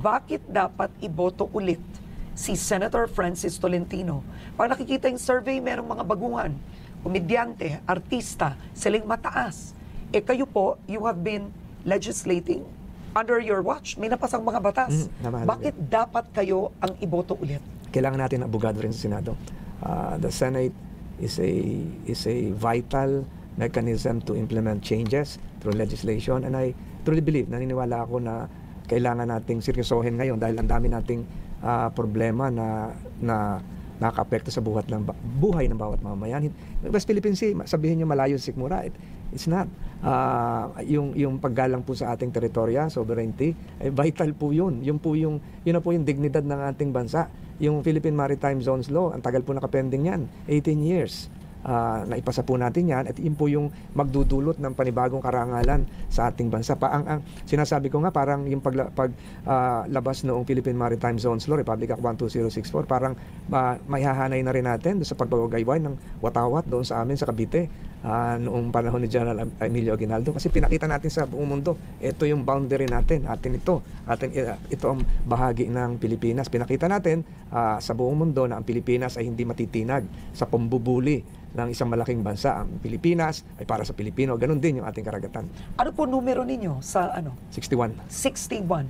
bakit dapat iboto ulit si Senator Francis Tolentino? Pag nakikita yung survey, merong mga baguhan, komedyante, artista, silang mataas. Eh kayo po, you have been legislating under your watch. May napasang mga batas. Bakit dapat kayo ang iboto ulit? Kailangan natin abogado rin sa Senado. The Senate is a vital mechanism to implement changes through legislation, and I truly believe, naniniwala ako na kailangan nating seryosohin ngayon dahil ang dami nating problema na nakaka-apekto sa buhay ng bawat mamamayan. West Philippine Sea, sabihin nyo malayo sa sikmura, it's not. Yung paggalang po sa ating teritorya, sovereignty, vital po yun. Yun na po yung dignidad ng ating bansa. Yung Philippine Maritime Zones Law, ang tagal po nakapending yan, 18 years. Naipasa po natin yan at yun po yung magdudulot ng panibagong karangalan sa ating bansa. Ang sinasabi ko nga, parang yung paglabas noong Philippine Maritime Zones Law, Republic Act 12064, parang maihahanay na rin natin sa pagbabagayway ng watawat doon sa amin sa Cavite noong panahon ni General Emilio Aguinaldo, kasi pinakita natin sa buong mundo, ito yung boundary natin, ito ang bahagi ng Pilipinas. Pinakita natin sa buong mundo na ang Pilipinas ay hindi matitinag sa pambubuli ng isang malaking bansa. Ang Pilipinas ay para sa Pilipino. Ganun din yung ating karagatan. Ano po numero ninyo sa 61. 61.